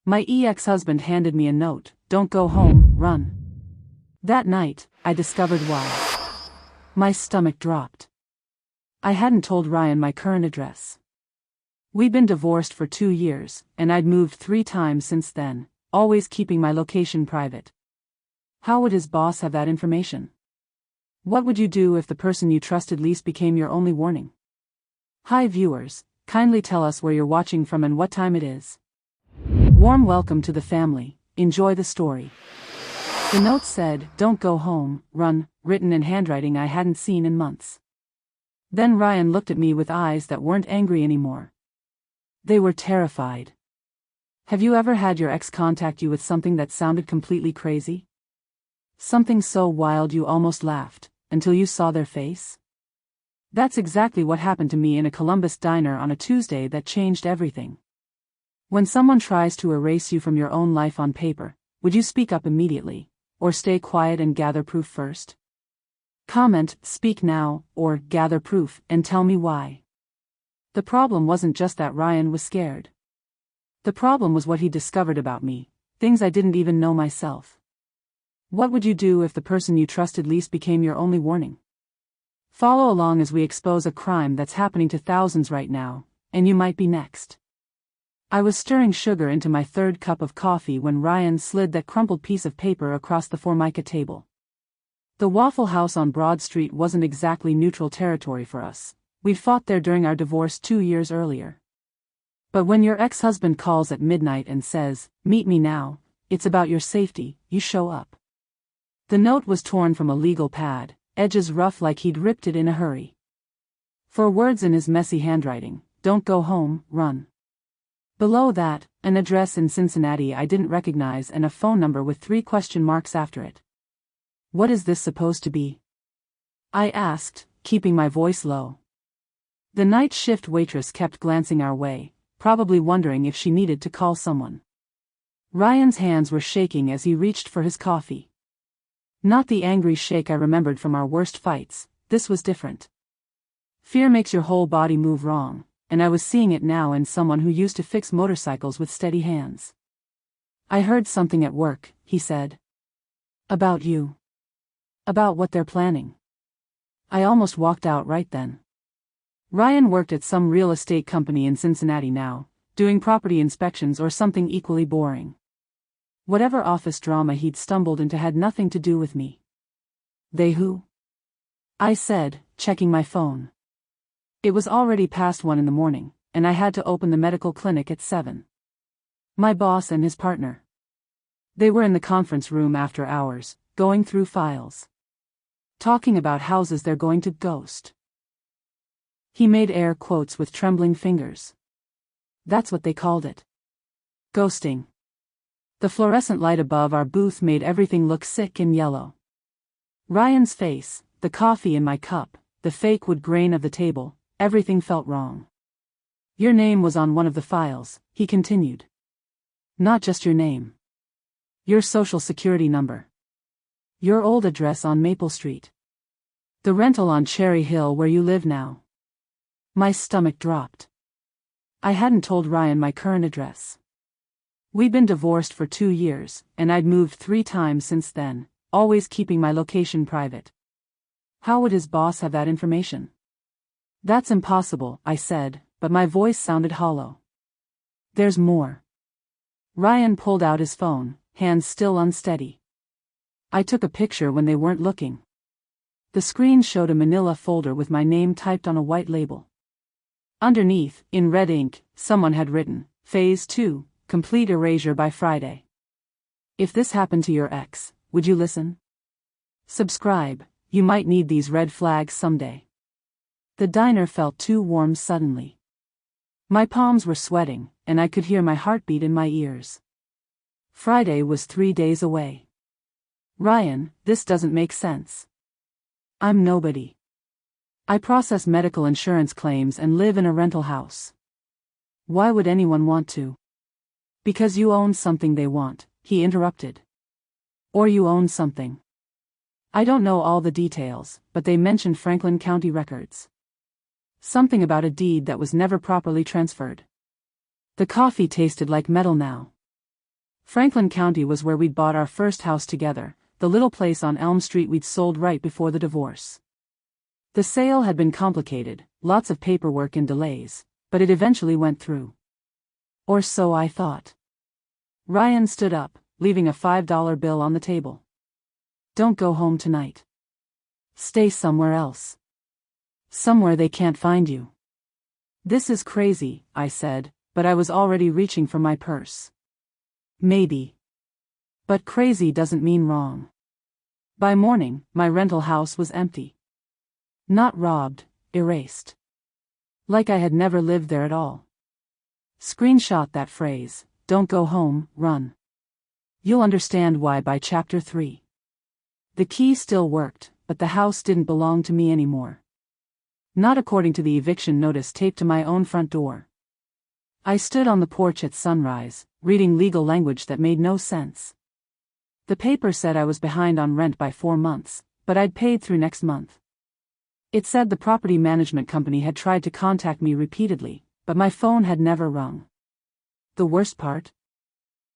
My ex-husband handed me a note, "Don't go home, run." That night, I discovered why. My stomach dropped. I hadn't told Ryan my current address. We'd been divorced for 2 years, and I'd moved 3 times since then, always keeping my location private. How would his boss have that information? What would you do if the person you trusted least became your only warning? Hi viewers, kindly tell us where you're watching from and what time it is. Warm welcome to the family, enjoy the story. The note said, "Don't go home, run," written in handwriting I hadn't seen in months. Then Ryan looked at me with eyes that weren't angry anymore. They were terrified. Have you ever had your ex contact you with something that sounded completely crazy? Something so wild you almost laughed, until you saw their face? That's exactly what happened to me in a Columbus diner on a Tuesday that changed everything. When someone tries to erase you from your own life on paper, would you speak up immediately, or stay quiet and gather proof first? Comment, "Speak now," or "Gather proof, and tell me why." The problem wasn't just that Ryan was scared. The problem was what he discovered about me, things I didn't even know myself. What would you do if the person you trusted least became your only warning? Follow along as we expose a crime that's happening to thousands right now, and you might be next. I was stirring sugar into my 3rd cup of coffee when Ryan slid that crumpled piece of paper across the Formica table. The Waffle House on Broad Street wasn't exactly neutral territory for us. We'd fought there during our divorce 2 years earlier. But when your ex-husband calls at midnight and says, "Meet me now," it's about your safety, you show up. The note was torn from a legal pad, edges rough like he'd ripped it in a hurry. 4 words in his messy handwriting, "Don't go home, run." Below that, an address in Cincinnati I didn't recognize and a phone number with 3 question marks after it. What is this supposed to be? I asked, keeping my voice low. The night shift waitress kept glancing our way, probably wondering if she needed to call someone. Ryan's hands were shaking as he reached for his coffee. Not the angry shake I remembered from our worst fights, this was different. Fear makes your whole body move wrong, and I was seeing it now in someone who used to fix motorcycles with steady hands. "I heard something at work," he said. "About you. About what they're planning." I almost walked out right then. Ryan worked at some real estate company in Cincinnati now, doing property inspections or something equally boring. Whatever office drama he'd stumbled into had nothing to do with me. "They who?" I said, checking my phone. It was already past 1 in the morning, and I had to open the medical clinic at 7. My boss and his partner. They were in the conference room after hours, going through files. Talking about houses they're going to ghost. He made air quotes with trembling fingers. That's what they called it. Ghosting. The fluorescent light above our booth made everything look sick and yellow. Ryan's face, the coffee in my cup, the fake wood grain of the table, everything felt wrong. "Your name was on one of the files," he continued. "Not just your name. Your social security number. Your old address on Maple Street. The rental on Cherry Hill where you live now." My stomach dropped. I hadn't told Ryan my current address. We'd been divorced for 2 years, and I'd moved 3 times since then, always keeping my location private. How would his boss have that information? "That's impossible," I said, but my voice sounded hollow. "There's more." Ryan pulled out his phone, hands still unsteady. I took a picture when they weren't looking. The screen showed a manila folder with my name typed on a white label. Underneath, in red ink, someone had written, "Phase 2, complete erasure by Friday." If this happened to your ex, would you listen? Subscribe, you might need these red flags someday. The diner felt too warm suddenly. My palms were sweating, and I could hear my heartbeat in my ears. Friday was 3 days away. Ryan, this doesn't make sense. I'm nobody. I process medical insurance claims and live in a rental house. Why would anyone want to? Because you own something they want, he interrupted. Or you own something. I don't know all the details, but they mentioned Franklin County records. Something about a deed that was never properly transferred. The coffee tasted like metal now. Franklin County was where we'd bought our first house together, the little place on Elm Street we'd sold right before the divorce. The sale had been complicated, lots of paperwork and delays, but it eventually went through. Or so I thought. Ryan stood up, leaving a $5 bill on the table. Don't go home tonight. Stay somewhere else. Somewhere they can't find you. This is crazy, I said, but I was already reaching for my purse. Maybe. But crazy doesn't mean wrong. By morning, my rental house was empty. Not robbed, erased. Like I had never lived there at all. Screenshot that phrase, don't go home, run. You'll understand why by chapter 3. The key still worked, but the house didn't belong to me anymore. Not according to the eviction notice taped to my own front door. I stood on the porch at sunrise, reading legal language that made no sense. The paper said I was behind on rent by 4 months, but I'd paid through next month. It said the property management company had tried to contact me repeatedly, but my phone had never rung. The worst part?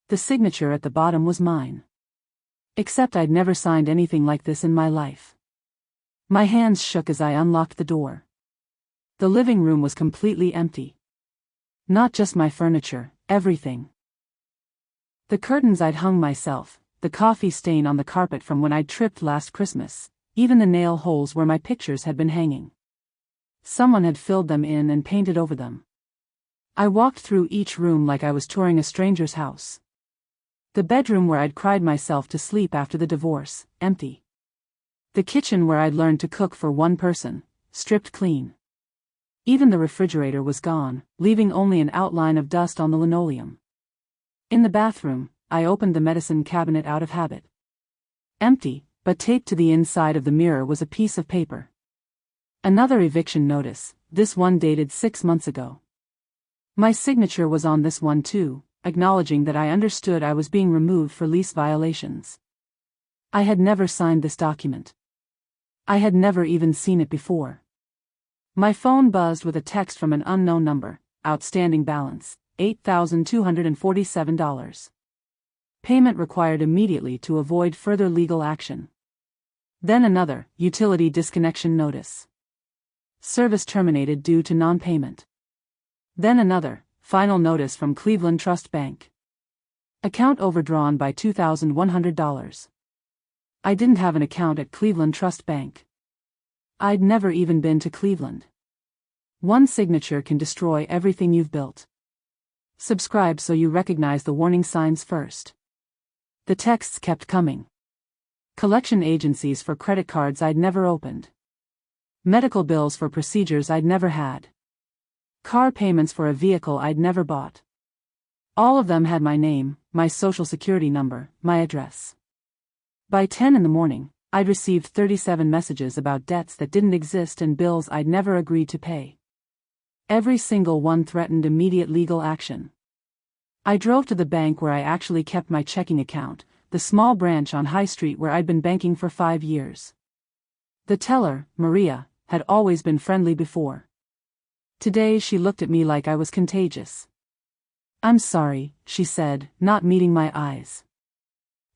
The signature at the bottom was mine. Except I'd never signed anything like this in my life. My hands shook as I unlocked the door. The living room was completely empty. Not just my furniture, everything. The curtains I'd hung myself, the coffee stain on the carpet from when I'd tripped last Christmas, even the nail holes where my pictures had been hanging. Someone had filled them in and painted over them. I walked through each room like I was touring a stranger's house. The bedroom where I'd cried myself to sleep after the divorce, empty. The kitchen where I'd learned to cook for one person, stripped clean. Even the refrigerator was gone, leaving only an outline of dust on the linoleum. In the bathroom, I opened the medicine cabinet out of habit. Empty, but taped to the inside of the mirror was a piece of paper. Another eviction notice, this one dated 6 months ago. My signature was on this one too, acknowledging that I understood I was being removed for lease violations. I had never signed this document. I had never even seen it before. My phone buzzed with a text from an unknown number, outstanding balance, $8,247. Payment required immediately to avoid further legal action. Then another, utility disconnection notice. Service terminated due to non-payment. Then another, final notice from Cleveland Trust Bank. Account overdrawn by $2,100. I didn't have an account at Cleveland Trust Bank. I'd never even been to Cleveland. One signature can destroy everything you've built. Subscribe so you recognize the warning signs first. The texts kept coming. Collection agencies for credit cards I'd never opened. Medical bills for procedures I'd never had. Car payments for a vehicle I'd never bought. All of them had my name, my social security number, my address. By 10 in the morning, I'd received 37 messages about debts that didn't exist and bills I'd never agreed to pay. Every single one threatened immediate legal action. I drove to the bank where I actually kept my checking account, the small branch on High Street where I'd been banking for 5 years. The teller, Maria, had always been friendly before. Today she looked at me like I was contagious. "I'm sorry," she said, not meeting my eyes.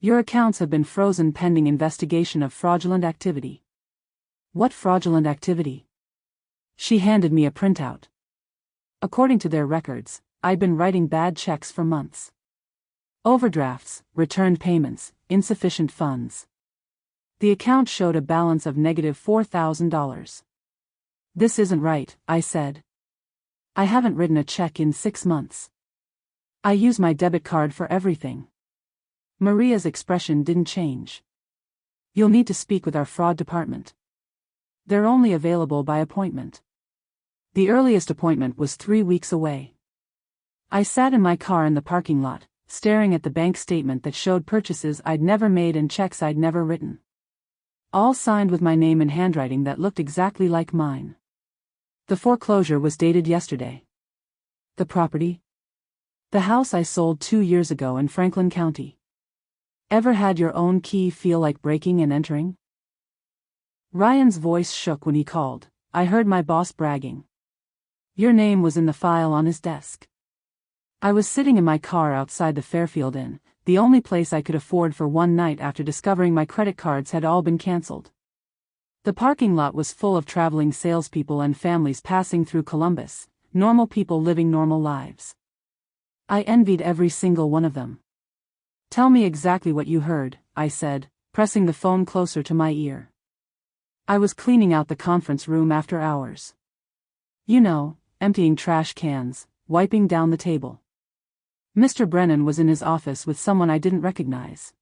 "Your accounts have been frozen pending investigation of fraudulent activity." "What fraudulent activity?" She handed me a printout. According to their records, I'd been writing bad checks for months. Overdrafts, returned payments, insufficient funds. The account showed a balance of negative $4,000. "This isn't right," I said. "I haven't written a check in 6 months. I use my debit card for everything." Maria's expression didn't change. "You'll need to speak with our fraud department. They're only available by appointment." The earliest appointment was 3 weeks away. I sat in my car in the parking lot, staring at the bank statement that showed purchases I'd never made and checks I'd never written. All signed with my name in handwriting that looked exactly like mine. The foreclosure was dated yesterday. The property? The house I sold 2 years ago in Franklin County. Ever had your own key feel like breaking and entering? Ryan's voice shook when he called. I heard my boss bragging. Your name was in the file on his desk. I was sitting in my car outside the Fairfield Inn, the only place I could afford for one night after discovering my credit cards had all been canceled. The parking lot was full of traveling salespeople and families passing through Columbus, normal people living normal lives. I envied every single one of them. "Tell me exactly what you heard," I said, pressing the phone closer to my ear. I was cleaning out the conference room after hours. You know, emptying trash cans, wiping down the table. Mr. Brennan was in his office with someone I didn't recognize.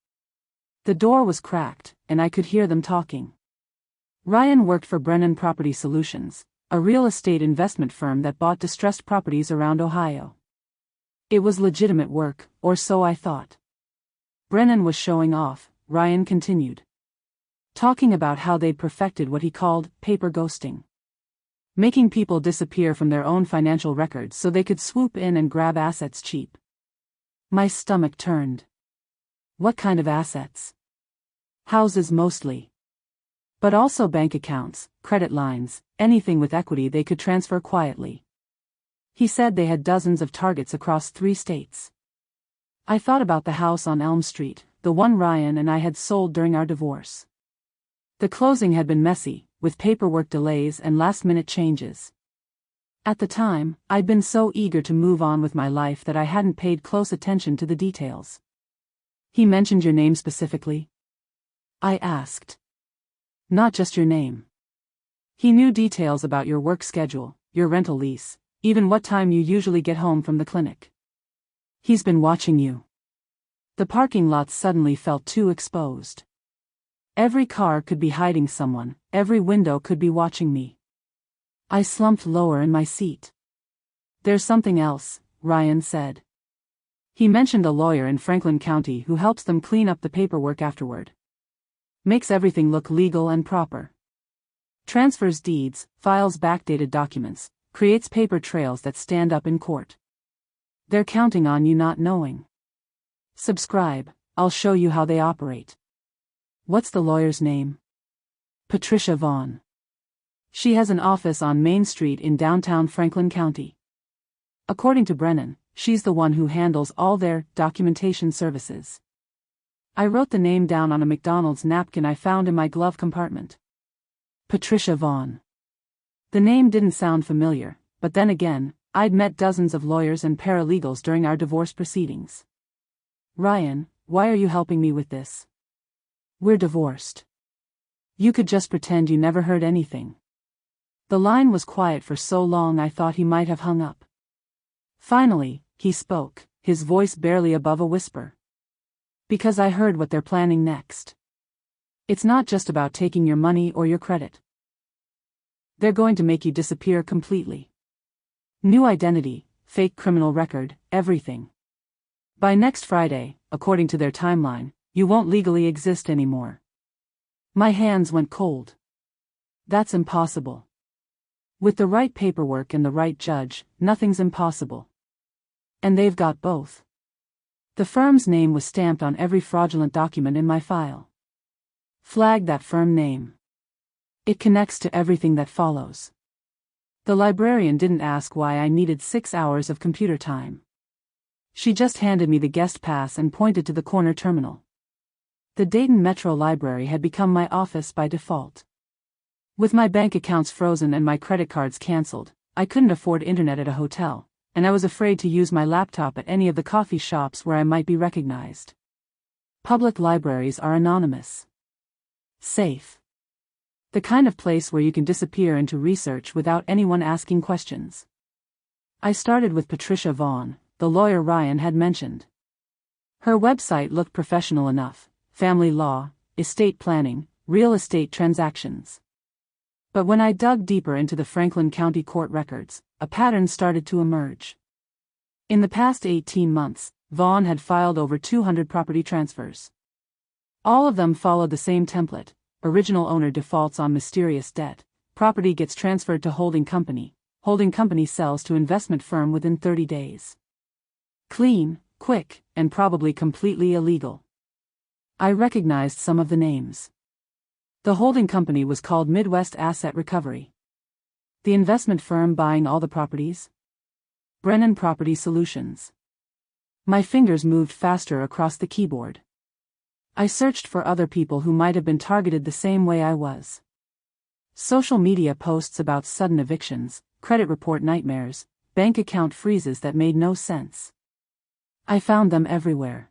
The door was cracked, and I could hear them talking. Ryan worked for Brennan Property Solutions, a real estate investment firm that bought distressed properties around Ohio. It was legitimate work, or so I thought. Brennan was showing off, Ryan continued. Talking about how they'd perfected what he called paper ghosting. Making people disappear from their own financial records so they could swoop in and grab assets cheap. My stomach turned. What kind of assets? Houses mostly. But also bank accounts, credit lines, anything with equity they could transfer quietly. He said they had dozens of targets across 3 states. I thought about the house on Elm Street, the one Ryan and I had sold during our divorce. The closing had been messy, with paperwork delays and last-minute changes. At the time, I'd been so eager to move on with my life that I hadn't paid close attention to the details. "He mentioned your name specifically?" I asked. "Not just your name. He knew details about your work schedule, your rental lease, even what time you usually get home from the clinic. He's been watching you." The parking lot suddenly felt too exposed. Every car could be hiding someone, every window could be watching me. I slumped lower in my seat. "There's something else," Ryan said. He mentioned a lawyer in Franklin County who helps them clean up the paperwork afterward. Makes everything look legal and proper. Transfers deeds, files backdated documents, creates paper trails that stand up in court. They're counting on you not knowing. Subscribe, I'll show you how they operate. "What's the lawyer's name?" "Patricia Vaughn. She has an office on Main Street in downtown Franklin County. According to Brennan, she's the one who handles all their documentation services." I wrote the name down on a McDonald's napkin I found in my glove compartment. Patricia Vaughn. The name didn't sound familiar, but then again, I'd met dozens of lawyers and paralegals during our divorce proceedings. "Ryan, why are you helping me with this?" "We're divorced. You could just pretend you never heard anything." The line was quiet for so long I thought he might have hung up. Finally, he spoke, his voice barely above a whisper. "Because I heard what they're planning next. It's not just about taking your money or your credit. They're going to make you disappear completely. New identity, fake criminal record, everything. By next Friday, according to their timeline, you won't legally exist anymore." My hands went cold. That's impossible. With the right paperwork and the right judge, nothing's impossible. And they've got both. The firm's name was stamped on every fraudulent document in my file. Flag that firm name. It connects to everything that follows. The librarian didn't ask why I needed 6 hours of computer time. She just handed me the guest pass and pointed to the corner terminal. The Dayton Metro Library had become my office by default. With my bank accounts frozen and my credit cards canceled, I couldn't afford internet at a hotel, and I was afraid to use my laptop at any of the coffee shops where I might be recognized. Public libraries are anonymous. Safe. The kind of place where you can disappear into research without anyone asking questions. I started with Patricia Vaughn, the lawyer Ryan had mentioned. Her website looked professional enough: family law, estate planning, real estate transactions. But when I dug deeper into the Franklin County court records, a pattern started to emerge. In the past 18 months, Vaughn had filed over 200 property transfers. All of them followed the same template: original owner defaults on mysterious debt, property gets transferred to holding company sells to investment firm within 30 days. Clean, quick, and probably completely illegal. I recognized some of the names. The holding company was called Midwest Asset Recovery. The investment firm buying all the properties? Brennan Property Solutions. My fingers moved faster across the keyboard. I searched for other people who might have been targeted the same way I was. Social media posts about sudden evictions, credit report nightmares, bank account freezes that made no sense. I found them everywhere.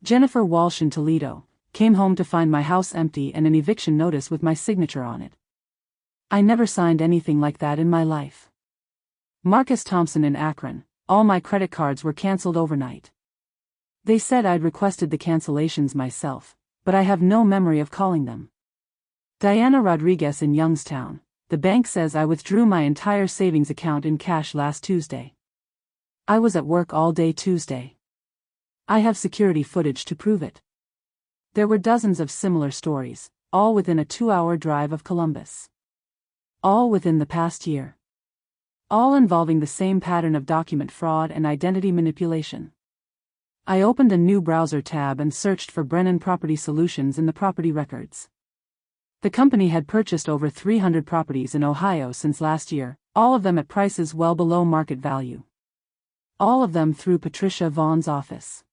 Jennifer Walsh in Toledo came home to find my house empty and an eviction notice with my signature on it. I never signed anything like that in my life. Marcus Thompson in Akron, all my credit cards were canceled overnight. They said I'd requested the cancellations myself, but I have no memory of calling them. Diana Rodriguez in Youngstown, the bank says I withdrew my entire savings account in cash last Tuesday. I was at work all day Tuesday. I have security footage to prove it. There were dozens of similar stories, all within a 2-hour drive of Columbus. All within the past year. All involving the same pattern of document fraud and identity manipulation. I opened a new browser tab and searched for Brennan Property Solutions in the property records. The company had purchased over 300 properties in Ohio since last year, all of them at prices well below market value. All of them through Patricia Vaughn's office.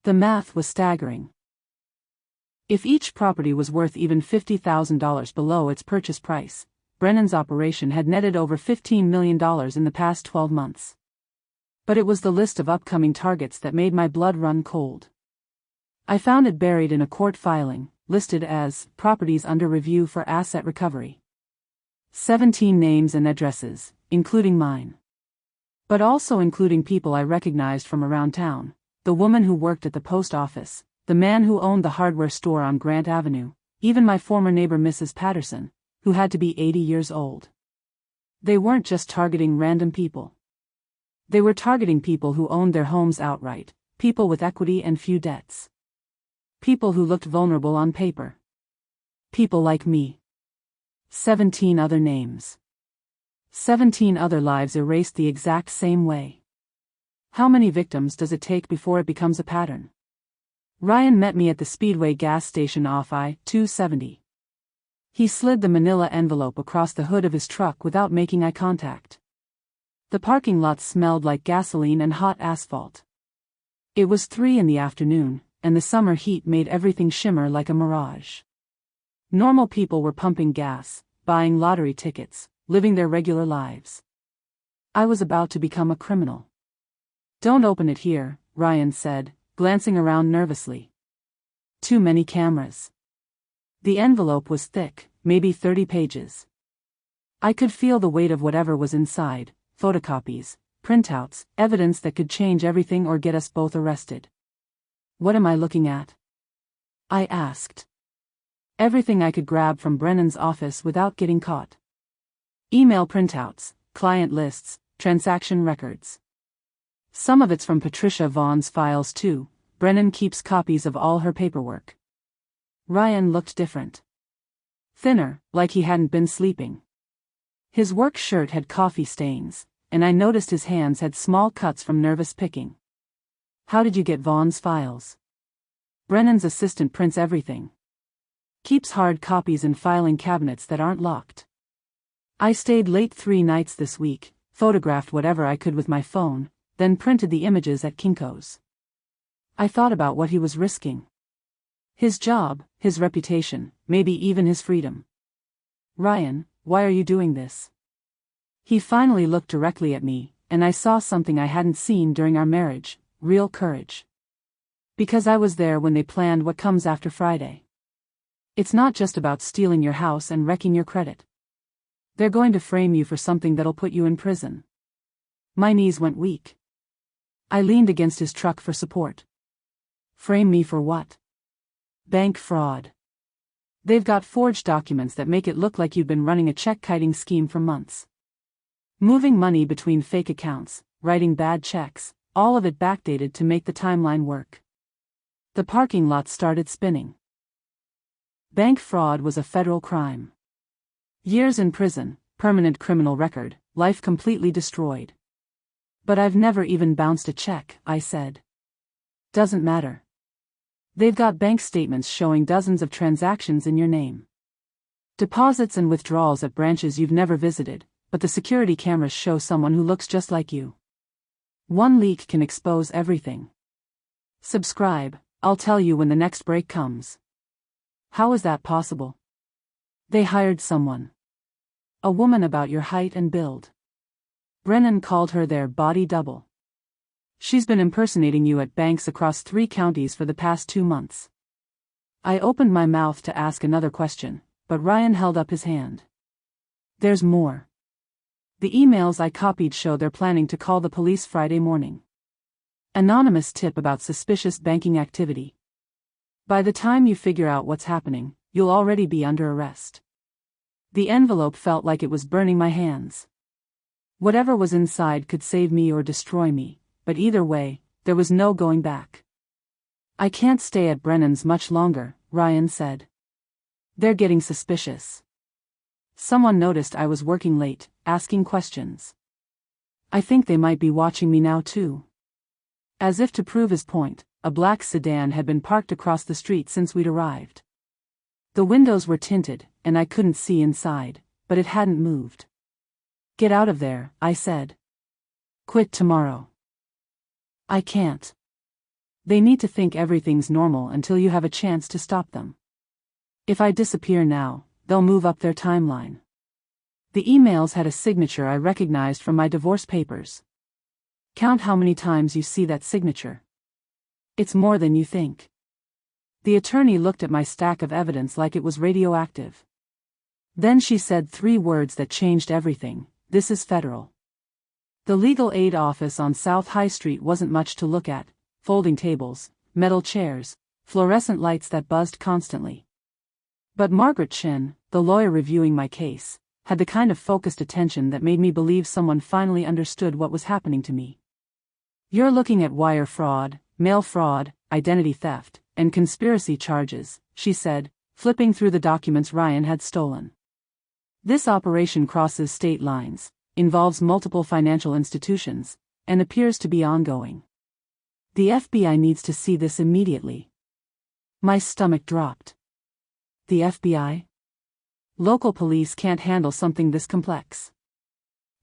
The math was staggering. If each property was worth even $50,000 below its purchase price, Brennan's operation had netted over $15 million in the past 12 months. But it was the list of upcoming targets that made my blood run cold. I found it buried in a court filing, listed as properties under review for asset recovery. 17 names and addresses, including mine. But also including people I recognized from around town, the woman who worked at the post office, the man who owned the hardware store on Grant Avenue, even my former neighbor Mrs. Patterson, who had to be 80 years old. They weren't just targeting random people. They were targeting people who owned their homes outright, people with equity and few debts. People who looked vulnerable on paper. People like me. 17 other names. 17 other lives erased the exact same way. How many victims does it take before it becomes a pattern? Ryan met me at the Speedway gas station off I-270. He slid the manila envelope across the hood of his truck without making eye contact. The parking lot smelled like gasoline and hot asphalt. It was 3 in the afternoon, and the summer heat made everything shimmer like a mirage. Normal people were pumping gas, buying lottery tickets, living their regular lives. I was about to become a criminal. "Don't open it here," Ryan said, glancing around nervously. Too many cameras. The envelope was thick, maybe 30 pages. I could feel the weight of whatever was inside, photocopies, printouts, evidence that could change everything or get us both arrested. "What am I looking at?" I asked. Everything I could grab from Brennan's office without getting caught. Email printouts, client lists, transaction records. Some of it's from Patricia Vaughn's files too. Brennan keeps copies of all her paperwork. Ryan looked different. Thinner, like he hadn't been sleeping. His work shirt had coffee stains, and I noticed his hands had small cuts from nervous picking. "How did you get Vaughn's files?" "Brennan's assistant prints everything. Keeps hard copies in filing cabinets that aren't locked. I stayed late 3 nights this week, photographed whatever I could with my phone, then printed the images at Kinko's." I thought about what he was risking. His job, his reputation, maybe even his freedom. "Ryan, why are you doing this?" He finally looked directly at me, and I saw something I hadn't seen during our marriage, real courage. "Because I was there when they planned what comes after Friday. It's not just about stealing your house and wrecking your credit. They're going to frame you for something that'll put you in prison." My knees went weak. I leaned against his truck for support. "Frame me for what?" "Bank fraud. They've got forged documents that make it look like you've been running a check-kiting scheme for months. Moving money between fake accounts, writing bad checks, all of it backdated to make the timeline work." The parking lot started spinning. Bank fraud was a federal crime. Years in prison, permanent criminal record, life completely destroyed. "But I've never even bounced a check," I said. "Doesn't matter. They've got bank statements showing dozens of transactions in your name. Deposits and withdrawals at branches you've never visited, but the security cameras show someone who looks just like you. One leak can expose everything. Subscribe, I'll tell you when the next break comes. How is that possible? They hired someone. A woman about your height and build. Brennan called her their body double. She's been impersonating you at banks across 3 counties for the past 2 months. I opened my mouth to ask another question, but Ryan held up his hand. There's more. The emails I copied show they're planning to call the police Friday morning. Anonymous tip about suspicious banking activity. By the time you figure out what's happening, you'll already be under arrest. The envelope felt like it was burning my hands. Whatever was inside could save me or destroy me, but either way, there was no going back. I can't stay at Brennan's much longer, Ryan said. They're getting suspicious. Someone noticed I was working late, asking questions. I think they might be watching me now too. As if to prove his point, a black sedan had been parked across the street since we'd arrived. The windows were tinted, and I couldn't see inside, but it hadn't moved. Get out of there, I said. Quit tomorrow. I can't. They need to think everything's normal until you have a chance to stop them. If I disappear now, they'll move up their timeline. The emails had a signature I recognized from my divorce papers. Count how many times you see that signature. It's more than you think. The attorney looked at my stack of evidence like it was radioactive. Then she said 3 words that changed everything: this is federal. The legal aid office on South High Street wasn't much to look at: folding tables, metal chairs, fluorescent lights that buzzed constantly. But Margaret Chen, the lawyer reviewing my case, had the kind of focused attention that made me believe someone finally understood what was happening to me. You're looking at wire fraud, mail fraud, identity theft, and conspiracy charges, she said, flipping through the documents Ryan had stolen. This operation crosses state lines, involves multiple financial institutions, and appears to be ongoing. The FBI needs to see this immediately. My stomach dropped. The FBI? Local police can't handle something this complex.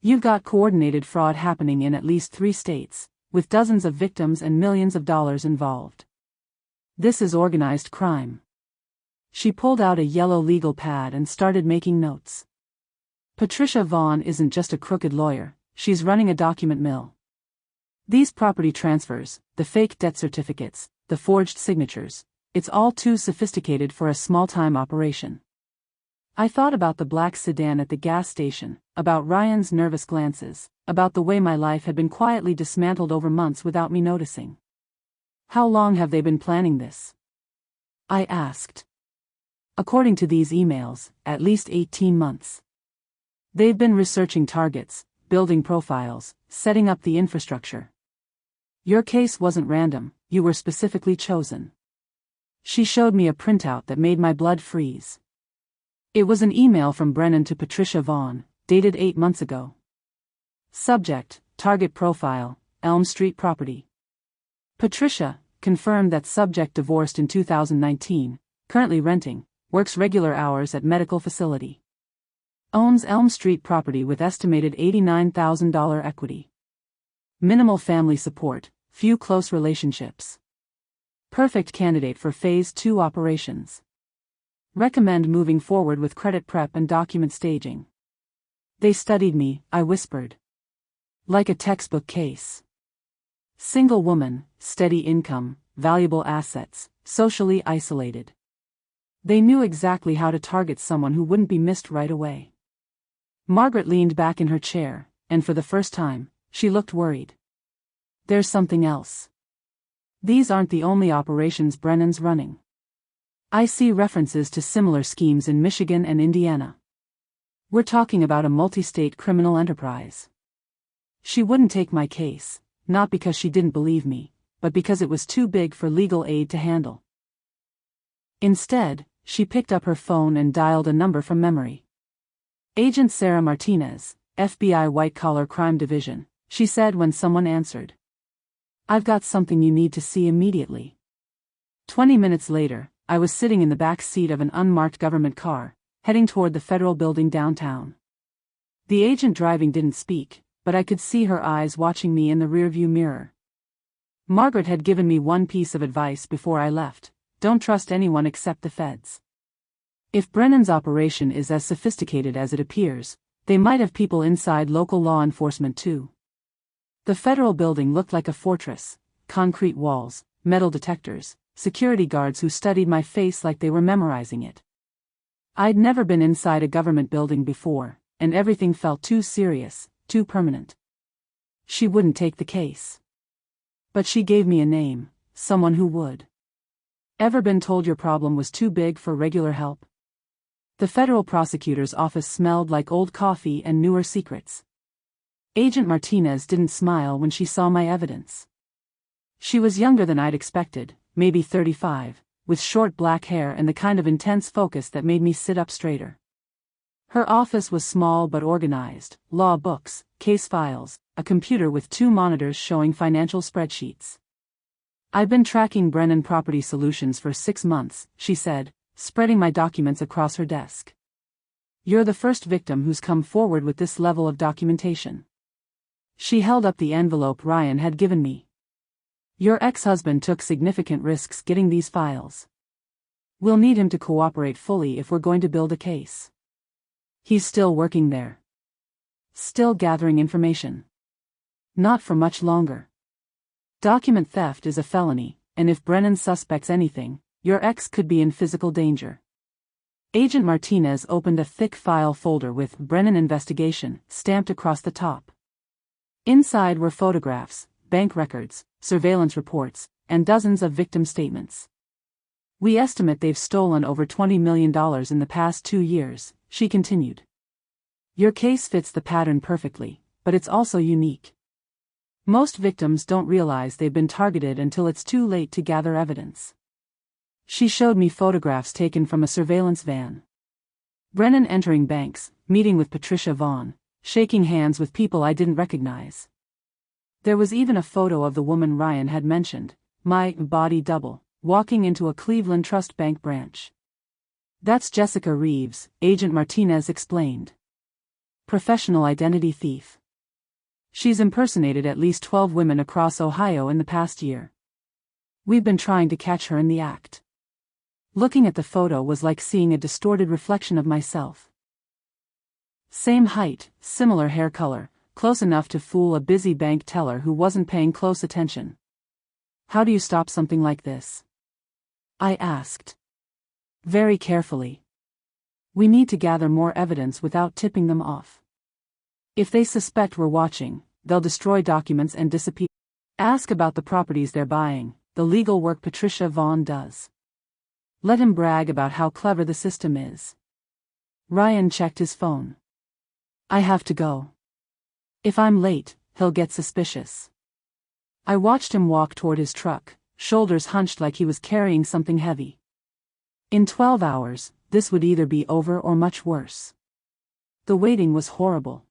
You've got coordinated fraud happening in at least 3 states, with dozens of victims and millions of dollars involved. This is organized crime. She pulled out a yellow legal pad and started making notes. Patricia Vaughn isn't just a crooked lawyer, she's running a document mill. These property transfers, the fake debt certificates, the forged signatures, it's all too sophisticated for a small-time operation. I thought about the black sedan at the gas station, about Ryan's nervous glances, about the way my life had been quietly dismantled over months without me noticing. How long have they been planning this? I asked. According to these emails, at least 18 months. They've been researching targets, building profiles, setting up the infrastructure. Your case wasn't random, you were specifically chosen. She showed me a printout that made my blood freeze. It was an email from Brennan to Patricia Vaughn, dated 8 months ago. Subject, target profile, Elm Street property. Patricia, confirmed that subject divorced in 2019, currently renting, works regular hours at medical facility. Owns Elm Street property with estimated $89,000 equity. Minimal family support, few close relationships. Perfect candidate for Phase 2 operations. Recommend moving forward with credit prep and document staging. They studied me, I whispered. Like a textbook case. Single woman, steady income, valuable assets, socially isolated. They knew exactly how to target someone who wouldn't be missed right away. Margaret leaned back in her chair, and for the first time, she looked worried. There's something else. These aren't the only operations Brennan's running. I see references to similar schemes in Michigan and Indiana. We're talking about a multi-state criminal enterprise. She wouldn't take my case, not because she didn't believe me, but because it was too big for legal aid to handle. Instead, she picked up her phone and dialed a number from memory. Agent Sarah Martinez, FBI White Collar Crime Division, she said when someone answered. I've got something you need to see immediately. 20 minutes later, I was sitting in the back seat of an unmarked government car, heading toward the federal building downtown. The agent driving didn't speak, but I could see her eyes watching me in the rearview mirror. Margaret had given me one piece of advice before I left: don't trust anyone except the feds. If Brennan's operation is as sophisticated as it appears, they might have people inside local law enforcement too. The federal building looked like a fortress: concrete walls, metal detectors, security guards who studied my face like they were memorizing it. I'd never been inside a government building before, and everything felt too serious, too permanent. She wouldn't take the case. But she gave me a name: someone who would. Ever been told your problem was too big for regular help? The federal prosecutor's office smelled like old coffee and newer secrets. Agent Martinez didn't smile when she saw my evidence. She was younger than I'd expected, maybe 35, with short black hair and the kind of intense focus that made me sit up straighter. Her office was small but organized: law books, case files, a computer with 2 monitors showing financial spreadsheets. "I've been tracking Brennan Property Solutions for 6 months," she said, spreading my documents across her desk. "You're the first victim who's come forward with this level of documentation." She held up the envelope Ryan had given me. "Your ex-husband took significant risks getting these files. We'll need him to cooperate fully if we're going to build a case. He's still working there. Still gathering information. Not for much longer. Document theft is a felony, and if Brennan suspects anything, your ex could be in physical danger." Agent Martinez opened a thick file folder with "Brennan Investigation" stamped across the top. Inside were photographs, bank records, surveillance reports, and dozens of victim statements. "We estimate they've stolen over $20 million in the past 2 years, she continued. "Your case fits the pattern perfectly, but it's also unique. Most victims don't realize they've been targeted until it's too late to gather evidence." She showed me photographs taken from a surveillance van. Brennan entering banks, meeting with Patricia Vaughn, shaking hands with people I didn't recognize. There was even a photo of the woman Ryan had mentioned, my body double, walking into a Cleveland Trust Bank branch. "That's Jessica Reeves," Agent Martinez explained. "Professional identity thief. She's impersonated at least 12 women across Ohio in the past year. We've been trying to catch her in the act." Looking at the photo was like seeing a distorted reflection of myself. Same height, similar hair color, close enough to fool a busy bank teller who wasn't paying close attention. "How do you stop something like this?" I asked. "Very carefully. We need to gather more evidence without tipping them off. If they suspect we're watching, they'll destroy documents and disappear. Ask about the properties they're buying, the legal work Patricia Vaughn does. Let him brag about how clever the system is." Ryan checked his phone. "I have to go. If I'm late, he'll get suspicious." I watched him walk toward his truck, shoulders hunched like he was carrying something heavy. In 12 hours, this would either be over or much worse. The waiting was horrible.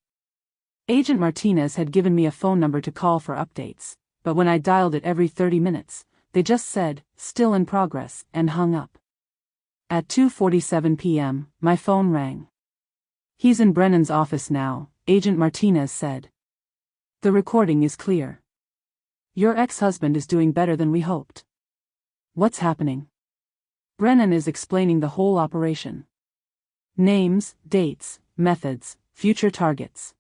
Agent Martinez had given me a phone number to call for updates, but when I dialed it every 30 minutes, they just said, "Still in progress," and hung up. At 2:47 p.m., my phone rang. "He's in Brennan's office now," Agent Martinez said. "The recording is clear. Your ex-husband is doing better than we hoped." "What's happening?" "Brennan is explaining the whole operation. Names, dates, methods, future targets.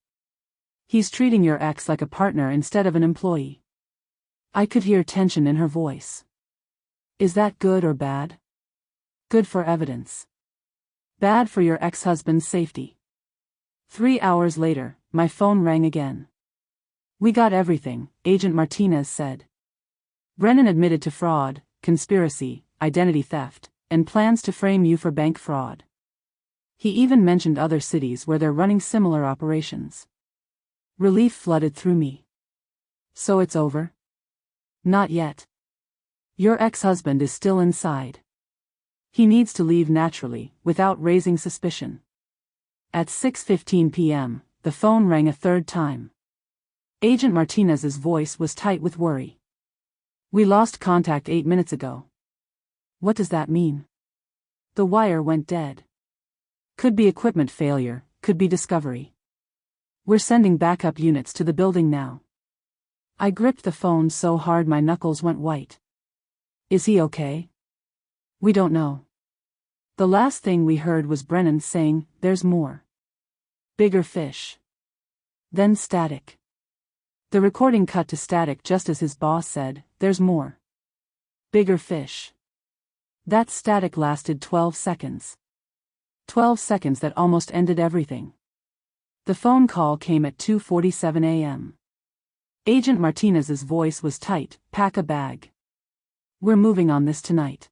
He's treating your ex like a partner instead of an employee." I could hear tension in her voice. "Is that good or bad?" "Good for evidence. Bad for your ex-husband's safety." 3 hours later, my phone rang again. "We got everything," Agent Martinez said. "Brennan admitted to fraud, conspiracy, identity theft, and plans to frame you for bank fraud. He even mentioned other cities where they're running similar operations." Relief flooded through me. "So it's over?" "Not yet. Your ex-husband is still inside. He needs to leave naturally, without raising suspicion." At 6:15 p.m., the phone rang a third time. Agent Martinez's voice was tight with worry. "We lost contact 8 minutes ago." "What does that mean?" "The wire went dead. Could be equipment failure, could be discovery." We're sending backup units to the building now. I gripped the phone so hard my knuckles went white. Is he okay? We don't know. The last thing we heard was Brennan saying, "There's more. Bigger fish." Then static. The recording cut to static just as his boss said, "There's more. Bigger fish." That static lasted 12 seconds. 12 seconds that almost ended everything. The phone call came at 2:47 a.m. Agent Martinez's voice was tight, "Pack a bag. We're moving on this tonight."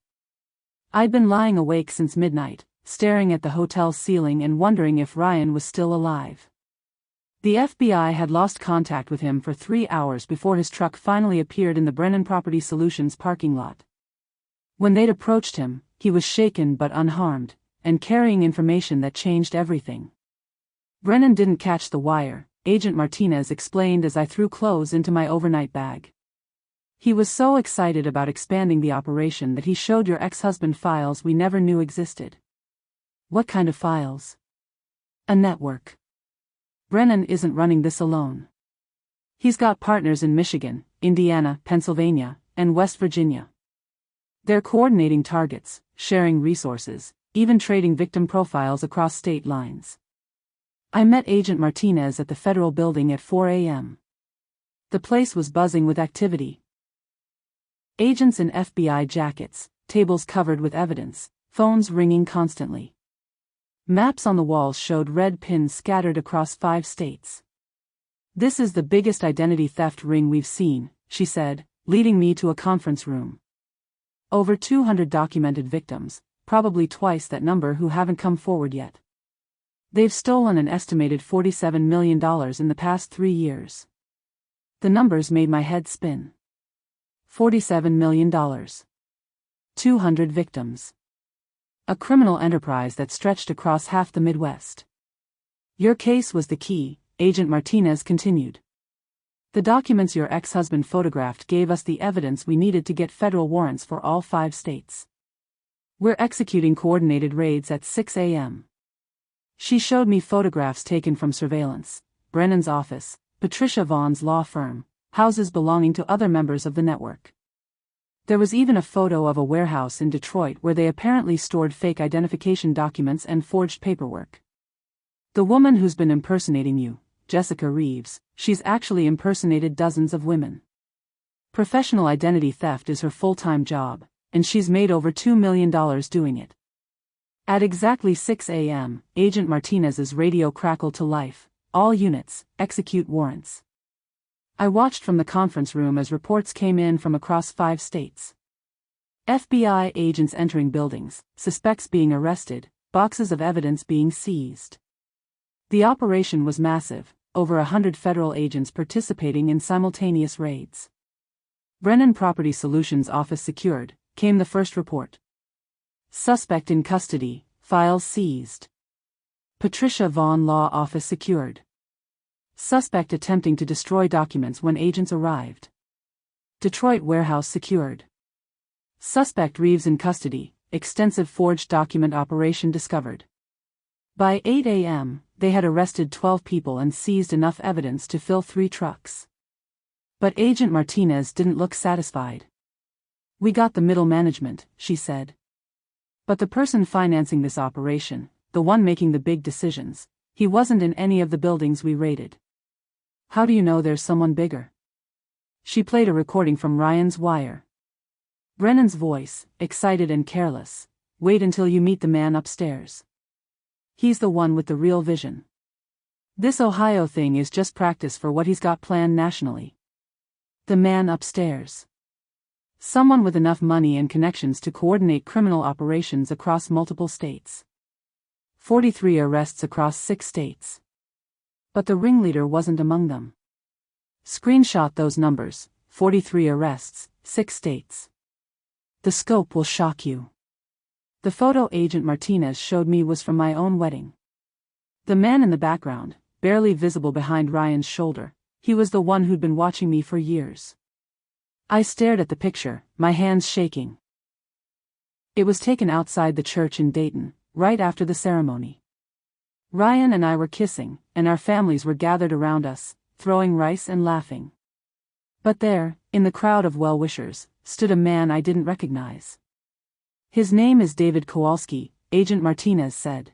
I'd been lying awake since midnight, staring at the hotel ceiling and wondering if Ryan was still alive. The FBI had lost contact with him for 3 hours before his truck finally appeared in the Brennan Property Solutions parking lot. When they'd approached him, he was shaken but unharmed, and carrying information that changed everything. "Brennan didn't catch the wire," Agent Martinez explained as I threw clothes into my overnight bag. "He was so excited about expanding the operation that he showed your ex-husband files we never knew existed." "What kind of files?" "A network. Brennan isn't running this alone. He's got partners in Michigan, Indiana, Pennsylvania, and West Virginia. They're coordinating targets, sharing resources, even trading victim profiles across state lines." I met Agent Martinez at the federal building at 4 a.m. The place was buzzing with activity. Agents in FBI jackets, tables covered with evidence, phones ringing constantly. Maps on the walls showed red pins scattered across 5 states. "This is the biggest identity theft ring we've seen," she said, leading me to a conference room. "Over 200 documented victims, probably twice that number who haven't come forward yet. They've stolen an estimated $47 million in the past 3 years." The numbers made my head spin. $47 million. 200 victims. A criminal enterprise that stretched across half the Midwest. "Your case was the key," Agent Martinez continued. "The documents your ex-husband photographed gave us the evidence we needed to get federal warrants for all 5 states. We're executing coordinated raids at 6 a.m. She showed me photographs taken from surveillance, Brennan's office, Patricia Vaughn's law firm, houses belonging to other members of the network. There was even a photo of a warehouse in Detroit where they apparently stored fake identification documents and forged paperwork. The woman who's been impersonating you, Jessica Reeves, she's actually impersonated dozens of women. Professional identity theft is her full-time job, and she's made over $2 million doing it." At exactly 6 a.m., Agent Martinez's radio crackled to life. "All units, execute warrants." I watched from the conference room as reports came in from across 5 states. FBI agents entering buildings, suspects being arrested, boxes of evidence being seized. The operation was massive, over 100 federal agents participating in simultaneous raids. "Brennan Property Solutions office secured," came the first report. "Suspect in custody, files seized." Patricia Vaughn law office secured. Suspect attempting to destroy documents when agents arrived. Detroit warehouse secured. Suspect Reeves in custody, extensive forged document operation discovered. By 8 a.m., they had arrested 12 people and seized enough evidence to fill 3 trucks. But Agent Martinez didn't look satisfied. "We got the middle management," she said. "But the person financing this operation, the one making the big decisions, he wasn't in any of the buildings we raided." "How do you know there's someone bigger?" She played a recording from Ryan's wire. Brennan's voice, excited and careless. "Wait until you meet the man upstairs. He's the one with the real vision. This Ohio thing is just practice for what he's got planned nationally." The man upstairs. Someone with enough money and connections to coordinate criminal operations across multiple states. 43 arrests across 6 states. But the ringleader wasn't among them. Screenshot those numbers: 43 arrests, 6 states. The scope will shock you. The photo Agent Martinez showed me was from my own wedding. The man in the background, barely visible behind Ryan's shoulder, he was the one who'd been watching me for years. I stared at the picture, my hands shaking. It was taken outside the church in Dayton, right after the ceremony. Ryan and I were kissing, and our families were gathered around us, throwing rice and laughing. But there, in the crowd of well-wishers, stood a man I didn't recognize. His name is David Kowalski, Agent Martinez said.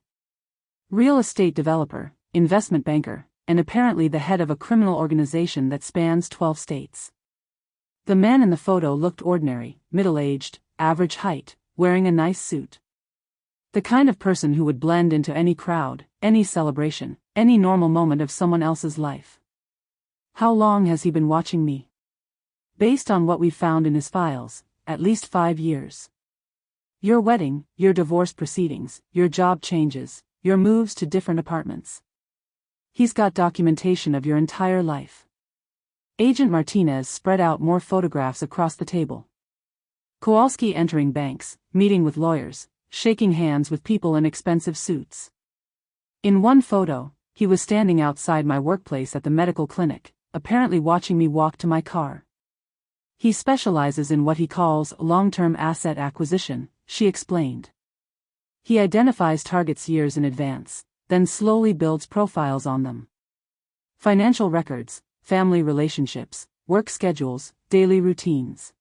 Real estate developer, investment banker, and apparently the head of a criminal organization that spans 12 states. The man in the photo looked ordinary, middle-aged, average height, wearing a nice suit. The kind of person who would blend into any crowd, any celebration, any normal moment of someone else's life. How long has he been watching me? Based on what we've found in his files, at least 5 years. Your wedding, your divorce proceedings, your job changes, your moves to different apartments. He's got documentation of your entire life. Agent Martinez spread out more photographs across the table. Kowalski entering banks, meeting with lawyers, shaking hands with people in expensive suits. In one photo, he was standing outside my workplace at the medical clinic, apparently watching me walk to my car. He specializes in what he calls long-term asset acquisition, she explained. He identifies targets years in advance, then slowly builds profiles on them. Financial records, family relationships, work schedules, daily routines.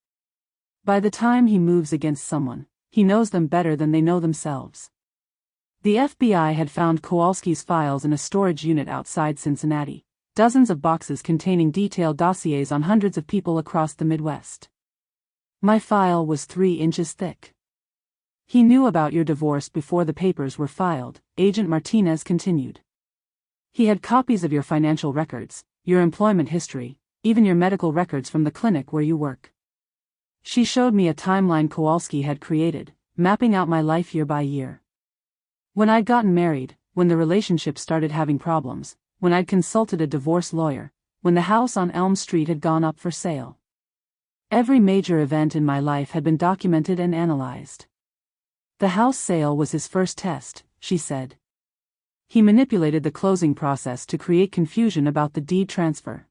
By the time he moves against someone, he knows them better than they know themselves. The FBI had found Kowalski's files in a storage unit outside Cincinnati, dozens of boxes containing detailed dossiers on hundreds of people across the Midwest. My file was 3 inches thick. He knew about your divorce before the papers were filed, Agent Martinez continued. He had copies of your financial records, your employment history, even your medical records from the clinic where you work. She showed me a timeline Kowalski had created, mapping out my life year by year. When I'd gotten married, when the relationship started having problems, when I'd consulted a divorce lawyer, when the house on Elm Street had gone up for sale. Every major event in my life had been documented and analyzed. The house sale was his first test, she said. He manipulated the closing process to create confusion about the deed transfer.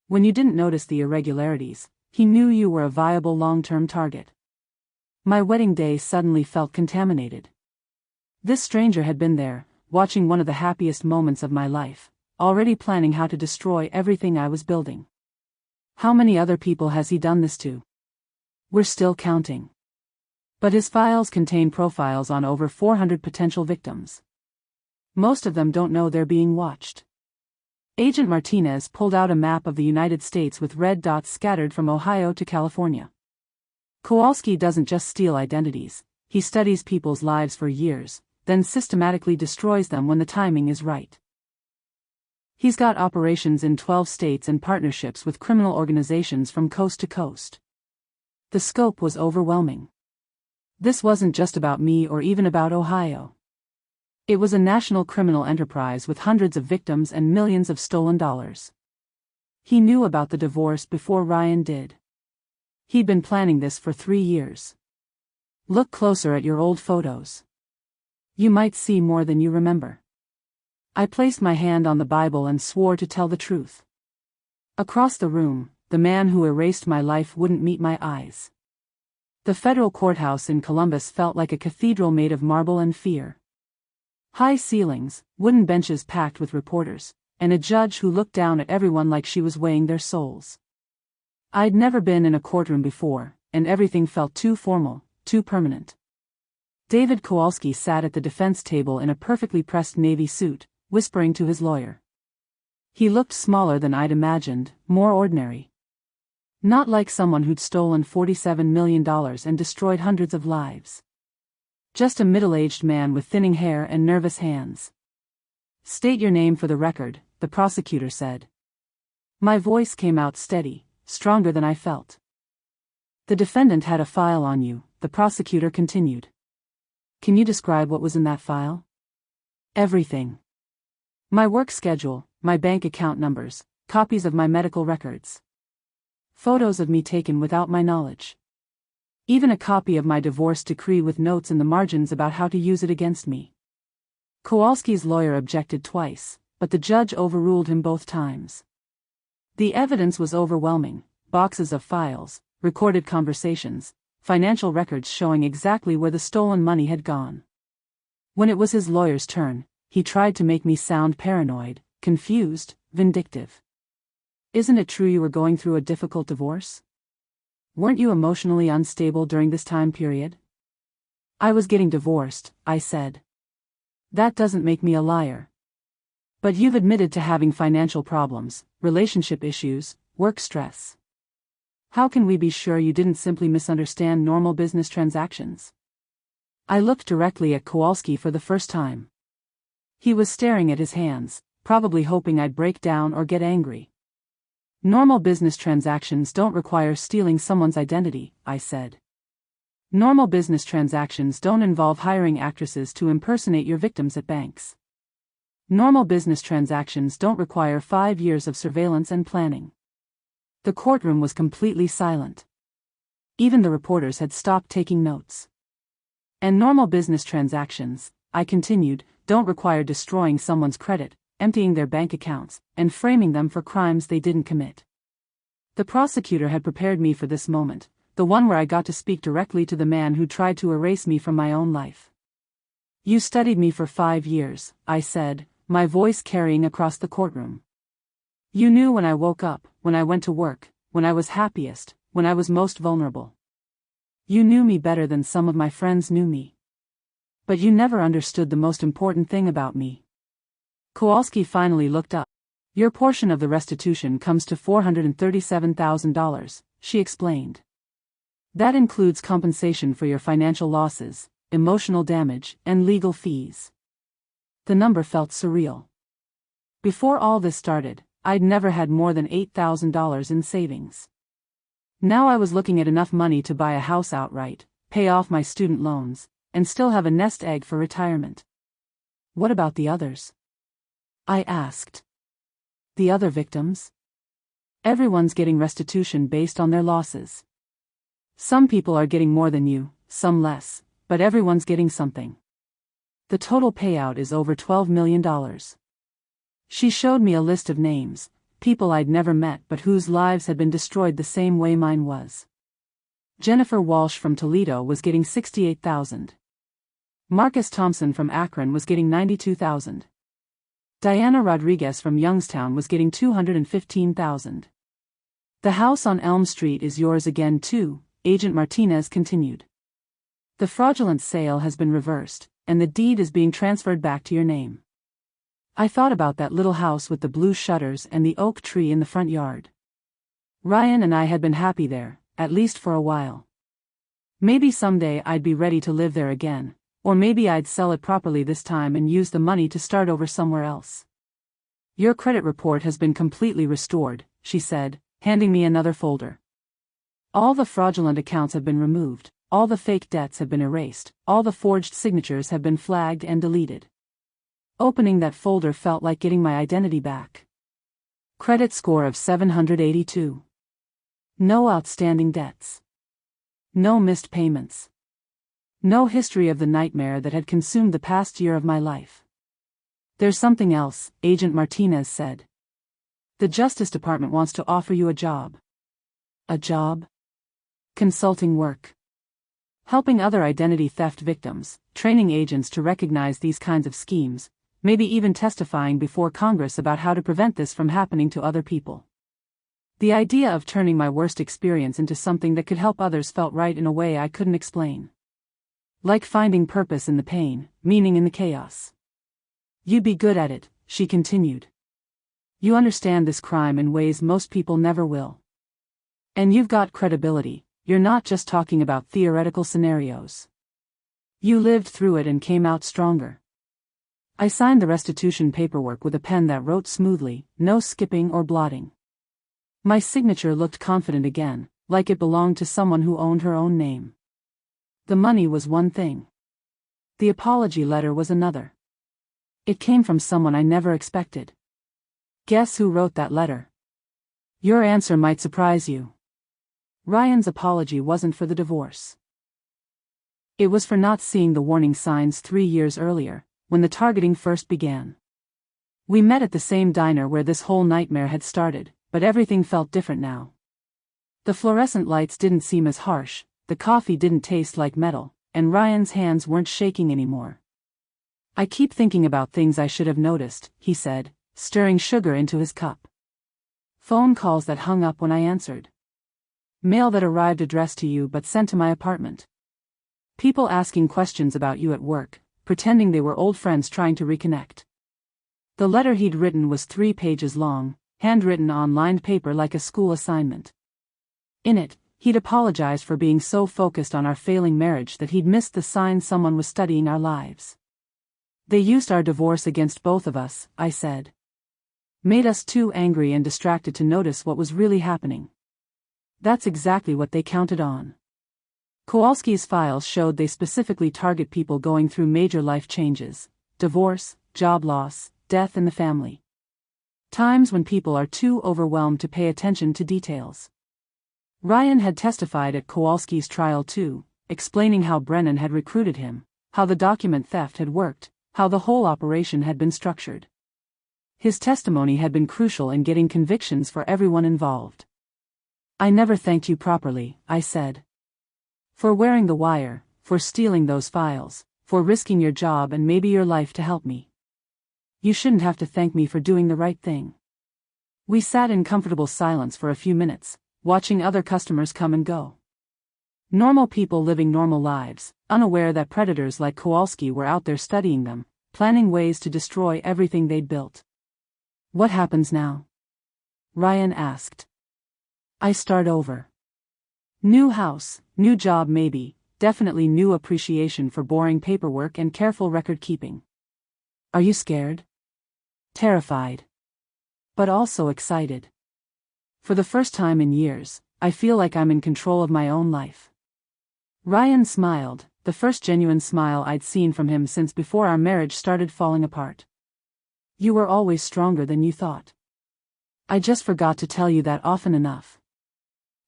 When you didn't notice the irregularities, he knew you were a viable long-term target. My wedding day suddenly felt contaminated. This stranger had been there, watching one of the happiest moments of my life, already planning how to destroy everything I was building. How many other people has he done this to? We're still counting. But his files contain profiles on over 400 potential victims. Most of them don't know they're being watched. Agent Martinez pulled out a map of the United States with red dots scattered from Ohio to California. Kowalski doesn't just steal identities, he studies people's lives for years, then systematically destroys them when the timing is right. He's got operations in 12 states and partnerships with criminal organizations from coast to coast. The scope was overwhelming. This wasn't just about me or even about Ohio. It was a national criminal enterprise with hundreds of victims and millions of stolen dollars. He knew about the divorce before Ryan did. He'd been planning this for 3 years. Look closer at your old photos. You might see more than you remember. I placed my hand on the Bible and swore to tell the truth. Across the room, the man who erased my life wouldn't meet my eyes. The federal courthouse in Columbus felt like a cathedral made of marble and fear. High ceilings, wooden benches packed with reporters, and a judge who looked down at everyone like she was weighing their souls. I'd never been in a courtroom before, and everything felt too formal, too permanent. David Kowalski sat at the defense table in a perfectly pressed navy suit, whispering to his lawyer. He looked smaller than I'd imagined, more ordinary. Not like someone who'd stolen $47 million and destroyed hundreds of lives. Just a middle-aged man with thinning hair and nervous hands. State your name for the record, the prosecutor said. My voice came out steady, stronger than I felt. The defendant had a file on you, the prosecutor continued. Can you describe what was in that file? Everything. My work schedule, my bank account numbers, copies of my medical records. Photos of me taken without my knowledge. Even a copy of my divorce decree with notes in the margins about how to use it against me. Kowalski's lawyer objected twice, but the judge overruled him both times. The evidence was overwhelming: boxes of files, recorded conversations, financial records showing exactly where the stolen money had gone. When it was his lawyer's turn, he tried to make me sound paranoid, confused, vindictive. Isn't it true you were going through a difficult divorce? Weren't you emotionally unstable during this time period? I was getting divorced, I said. That doesn't make me a liar. But you've admitted to having financial problems, relationship issues, work stress. How can we be sure you didn't simply misunderstand normal business transactions? I looked directly at Kowalski for the first time. He was staring at his hands, probably hoping I'd break down or get angry. Normal business transactions don't require stealing someone's identity, I said. Normal business transactions don't involve hiring actresses to impersonate your victims at banks. Normal business transactions don't require 5 years of surveillance and planning. The courtroom was completely silent. Even the reporters had stopped taking notes. And normal business transactions, I continued, don't require destroying someone's credit, emptying their bank accounts, and framing them for crimes they didn't commit. The prosecutor had prepared me for this moment, the one where I got to speak directly to the man who tried to erase me from my own life. You studied me for 5 years, I said, my voice carrying across the courtroom. You knew when I woke up, when I went to work, when I was happiest, when I was most vulnerable. You knew me better than some of my friends knew me. But you never understood the most important thing about me. Kowalski finally looked up. Your portion of the restitution comes to $437,000, she explained. That includes compensation for your financial losses, emotional damage, and legal fees. The number felt surreal. Before all this started, I'd never had more than $8,000 in savings. Now I was looking at enough money to buy a house outright, pay off my student loans, and still have a nest egg for retirement. What about the others? I asked. The other victims? Everyone's getting restitution based on their losses. Some people are getting more than you, some less, but everyone's getting something. The total payout is over $12 million. She showed me a list of names, people I'd never met but whose lives had been destroyed the same way mine was. Jennifer Walsh from Toledo was getting $68,000. Marcus Thompson from Akron was getting $92,000. Diana Rodriguez from Youngstown was getting $215,000. The house on Elm Street is yours again too, Agent Martinez continued. The fraudulent sale has been reversed, and the deed is being transferred back to your name. I thought about that little house with the blue shutters and the oak tree in the front yard. Ryan and I had been happy there, at least for a while. Maybe someday I'd be ready to live there again, or maybe I'd sell it properly this time and use the money to start over somewhere else. Your credit report has been completely restored, she said, handing me another folder. All the fraudulent accounts have been removed, all the fake debts have been erased, all the forged signatures have been flagged and deleted. Opening that folder felt like getting my identity back. Credit score of 782. No outstanding debts. No missed payments. No history of the nightmare that had consumed the past year of my life. There's something else, Agent Martinez said. The Justice Department wants to offer you a job. A job? Consulting work. Helping other identity theft victims, training agents to recognize these kinds of schemes, maybe even testifying before Congress about how to prevent this from happening to other people. The idea of turning my worst experience into something that could help others felt right in a way I couldn't explain. Like finding purpose in the pain, meaning in the chaos. You'd be good at it, she continued. You understand this crime in ways most people never will. And you've got credibility, you're not just talking about theoretical scenarios. You lived through it and came out stronger. I signed the restitution paperwork with a pen that wrote smoothly, no skipping or blotting. My signature looked confident again, like it belonged to someone who owned her own name. The money was one thing. The apology letter was another. It came from someone I never expected. Guess who wrote that letter? Your answer might surprise you. Ryan's apology wasn't for the divorce. It was for not seeing the warning signs 3 years earlier, when the targeting first began. We met at the same diner where this whole nightmare had started, but everything felt different now. The fluorescent lights didn't seem as harsh, the coffee didn't taste like metal, and Ryan's hands weren't shaking anymore. I keep thinking about things I should have noticed, he said, stirring sugar into his cup. Phone calls that hung up when I answered. Mail that arrived addressed to you but sent to my apartment. People asking questions about you at work, pretending they were old friends trying to reconnect. The letter he'd written was 3 pages long, handwritten on lined paper like a school assignment. In it, he'd apologized for being so focused on our failing marriage that he'd missed the signs someone was studying our lives. They used our divorce against both of us, I said. Made us too angry and distracted to notice what was really happening. That's exactly what they counted on. Kowalski's files showed they specifically target people going through major life changes, divorce, job loss, death in the family. Times when people are too overwhelmed to pay attention to details. Ryan had testified at Kowalski's trial too, explaining how Brennan had recruited him, how the document theft had worked, how the whole operation had been structured. His testimony had been crucial in getting convictions for everyone involved. I never thanked you properly, I said. For wearing the wire, for stealing those files, for risking your job and maybe your life to help me. You shouldn't have to thank me for doing the right thing. We sat in comfortable silence for a few minutes, watching other customers come and go. Normal people living normal lives, unaware that predators like Kowalski were out there studying them, planning ways to destroy everything they'd built. What happens now? Ryan asked. I start over. New house, new job maybe, definitely new appreciation for boring paperwork and careful record keeping. Are you scared? Terrified. But also excited. For the first time in years, I feel like I'm in control of my own life. Ryan smiled, the first genuine smile I'd seen from him since before our marriage started falling apart. You were always stronger than you thought. I just forgot to tell you that often enough.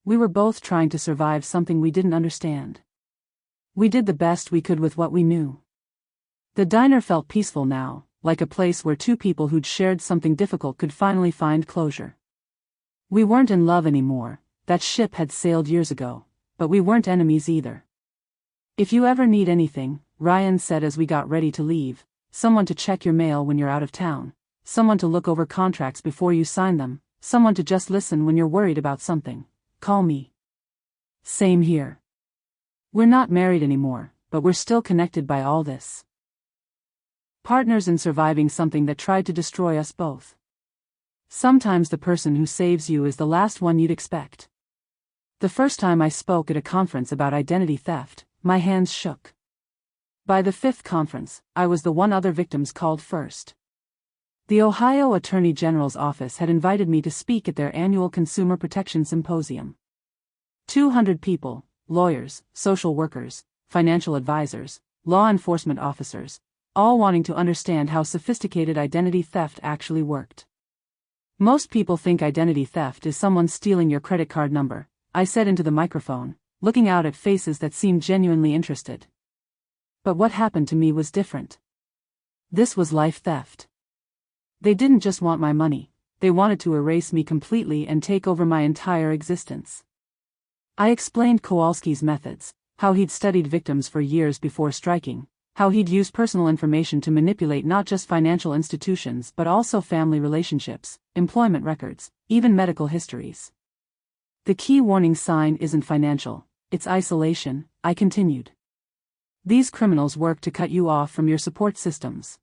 We were both trying to survive something we didn't understand. We did the best we could with what we knew. The diner felt peaceful now, like a place where two people who'd shared something difficult could finally find closure. We weren't in love anymore, that ship had sailed years ago, but we weren't enemies either. If you ever need anything, Ryan said as we got ready to leave, someone to check your mail when you're out of town, someone to look over contracts before you sign them, someone to just listen when you're worried about something, call me. Same here. We're not married anymore, but we're still connected by all this. Partners in surviving something that tried to destroy us both. Sometimes the person who saves you is the last one you'd expect. The first time I spoke at a conference about identity theft, my hands shook. By the 5th conference, I was the one other victims called first. The Ohio Attorney General's office had invited me to speak at their annual Consumer Protection Symposium. 200 people, lawyers, social workers, financial advisors, law enforcement officers, all wanting to understand how sophisticated identity theft actually worked. Most people think identity theft is someone stealing your credit card number, I said into the microphone, looking out at faces that seemed genuinely interested. But what happened to me was different. This was life theft. They didn't just want my money, they wanted to erase me completely and take over my entire existence. I explained Kowalski's methods, how he'd studied victims for years before striking, how he'd used personal information to manipulate not just financial institutions but also family relationships, employment records, even medical histories. The key warning sign isn't financial, it's isolation, I continued. These criminals work to cut you off from your support systems.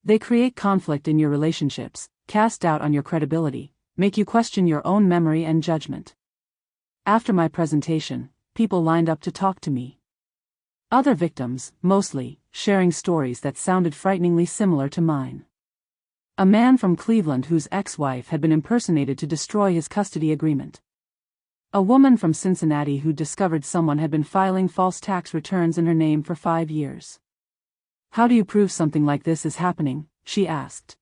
They create conflict in your relationships, cast doubt on your credibility, make you question your own memory and judgment. After my presentation, people lined up to talk to me. Other victims, mostly, sharing stories that sounded frighteningly similar to mine. A man from Cleveland whose ex-wife had been impersonated to destroy his custody agreement. A woman from Cincinnati who discovered someone had been filing false tax returns in her name for 5 years. How do you prove something like this is happening? She asked.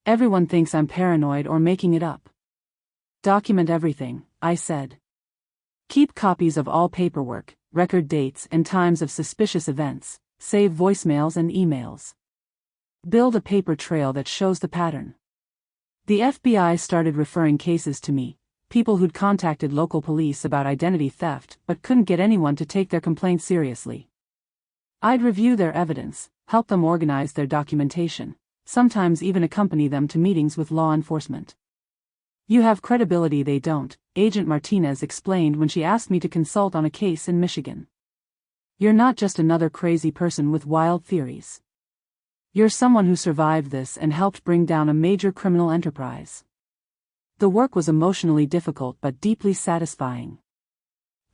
Everyone thinks I'm paranoid or making it up. Document everything, I said. Keep copies of all paperwork, record dates and times of suspicious events, save voicemails and emails. Build a paper trail that shows the pattern. The FBI started referring cases to me, people who'd contacted local police about identity theft but couldn't get anyone to take their complaint seriously. I'd review their evidence, help them organize their documentation, sometimes even accompany them to meetings with law enforcement. You have credibility they don't, Agent Martinez explained when she asked me to consult on a case in Michigan. You're not just another crazy person with wild theories. You're someone who survived this and helped bring down a major criminal enterprise. The work was emotionally difficult but deeply satisfying.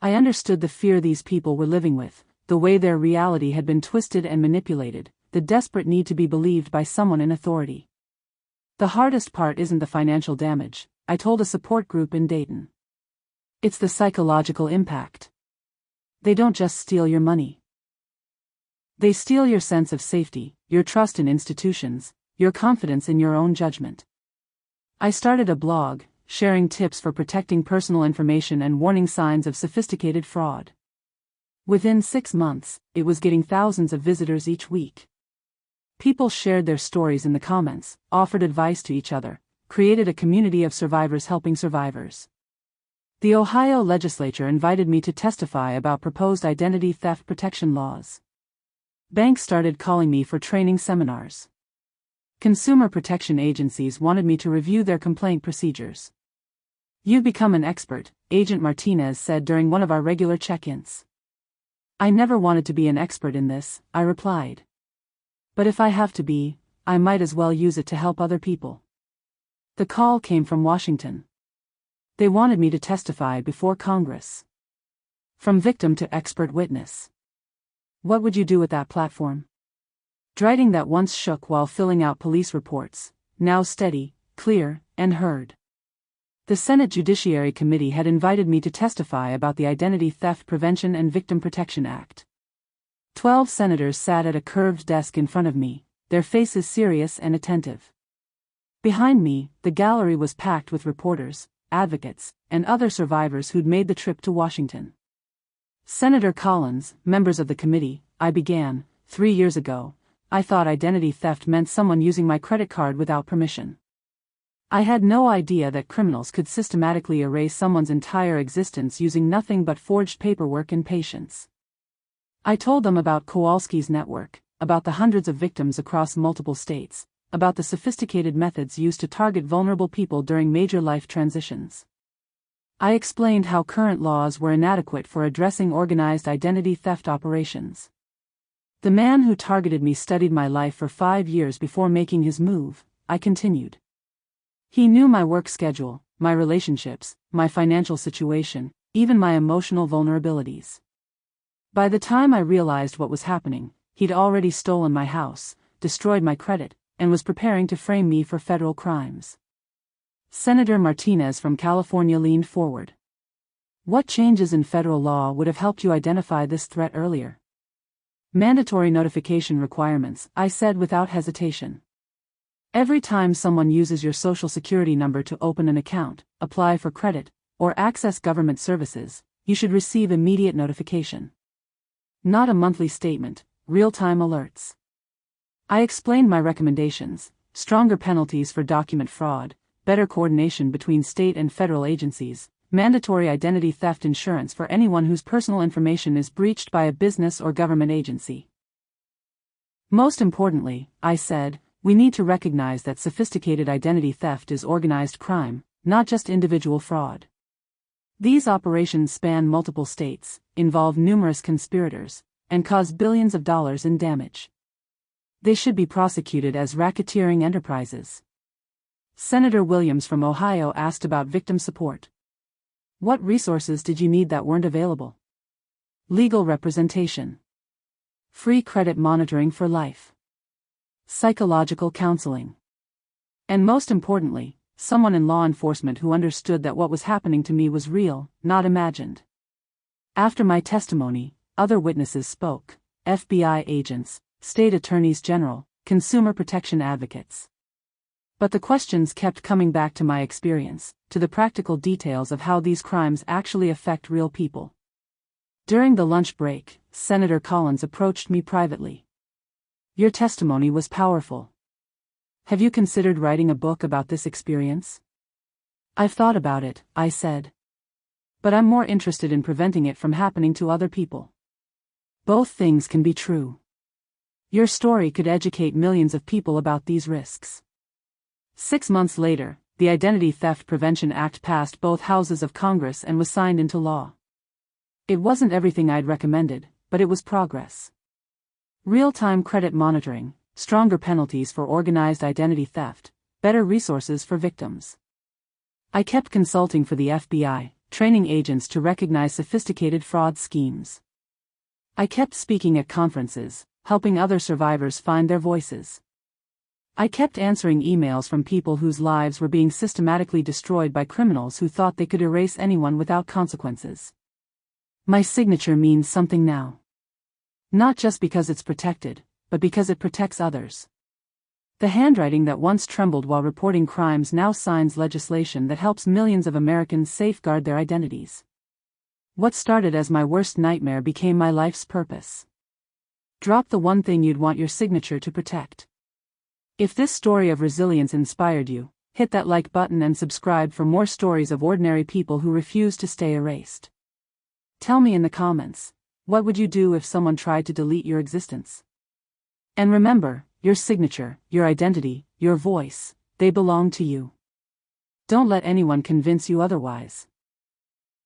I understood the fear these people were living with, the way their reality had been twisted and manipulated, the desperate need to be believed by someone in authority. The hardest part isn't the financial damage, I told a support group in Dayton. It's the psychological impact. They don't just steal your money. They steal your sense of safety, your trust in institutions, your confidence in your own judgment. I started a blog, sharing tips for protecting personal information and warning signs of sophisticated fraud. Within 6 months, it was getting thousands of visitors each week. People shared their stories in the comments, offered advice to each other, created a community of survivors helping survivors. The Ohio legislature invited me to testify about proposed identity theft protection laws. Banks started calling me for training seminars. Consumer protection agencies wanted me to review their complaint procedures. You've become an expert, Agent Martinez said during one of our regular check-ins. I never wanted to be an expert in this, I replied. But if I have to be, I might as well use it to help other people. The call came from Washington. They wanted me to testify before Congress. From victim to expert witness. What would you do with that platform? Writing that once shook while filling out police reports, now steady, clear, and heard. The Senate Judiciary Committee had invited me to testify about the Identity Theft Prevention and Victim Protection Act. 12 senators sat at a curved desk in front of me, their faces serious and attentive. Behind me, the gallery was packed with reporters, advocates, and other survivors who'd made the trip to Washington. Senator Collins, members of the committee, I began, 3 years ago, I thought identity theft meant someone using my credit card without permission. I had no idea that criminals could systematically erase someone's entire existence using nothing but forged paperwork and patience. I told them about Kowalski's network, about the hundreds of victims across multiple states, about the sophisticated methods used to target vulnerable people during major life transitions. I explained how current laws were inadequate for addressing organized identity theft operations. The man who targeted me studied my life for 5 years before making his move, I continued. He knew my work schedule, my relationships, my financial situation, even my emotional vulnerabilities. By the time I realized what was happening, he'd already stolen my house, destroyed my credit, and was preparing to frame me for federal crimes. Senator Martinez from California leaned forward. What changes in federal law would have helped you identify this threat earlier? Mandatory notification requirements, I said without hesitation. Every time someone uses your social security number to open an account, apply for credit, or access government services, you should receive immediate notification. Not a monthly statement, real-time alerts. I explained my recommendations: stronger penalties for document fraud, better coordination between state and federal agencies, mandatory identity theft insurance for anyone whose personal information is breached by a business or government agency. Most importantly, I said, we need to recognize that sophisticated identity theft is organized crime, not just individual fraud. These operations span multiple states, involve numerous conspirators, and cause billions of dollars in damage. They should be prosecuted as racketeering enterprises. Senator Williams from Ohio asked about victim support. What resources did you need that weren't available? Legal representation. Free credit monitoring for life. Psychological counseling. And most importantly, someone in law enforcement who understood that what was happening to me was real, not imagined. After my testimony, other witnesses spoke: FBI agents, state attorneys general, consumer protection advocates. But the questions kept coming back to my experience, to the practical details of how these crimes actually affect real people. During the lunch break, Senator Collins approached me privately. Your testimony was powerful. Have you considered writing a book about this experience? I've thought about it, I said. But I'm more interested in preventing it from happening to other people. Both things can be true. Your story could educate millions of people about these risks. 6 months later, the Identity Theft Prevention Act passed both houses of Congress and was signed into law. It wasn't everything I'd recommended, but it was progress. Real-time credit monitoring, stronger penalties for organized identity theft, better resources for victims. I kept consulting for the FBI, training agents to recognize sophisticated fraud schemes. I kept speaking at conferences, helping other survivors find their voices. I kept answering emails from people whose lives were being systematically destroyed by criminals who thought they could erase anyone without consequences. My signature means something now. Not just because it's protected, but because it protects others. The handwriting that once trembled while reporting crimes now signs legislation that helps millions of Americans safeguard their identities. What started as my worst nightmare became my life's purpose. Drop the one thing you'd want your signature to protect. If this story of resilience inspired you, hit that like button and subscribe for more stories of ordinary people who refuse to stay erased. Tell me in the comments, what would you do if someone tried to delete your existence? And remember, your signature, your identity, your voice, they belong to you. Don't let anyone convince you otherwise.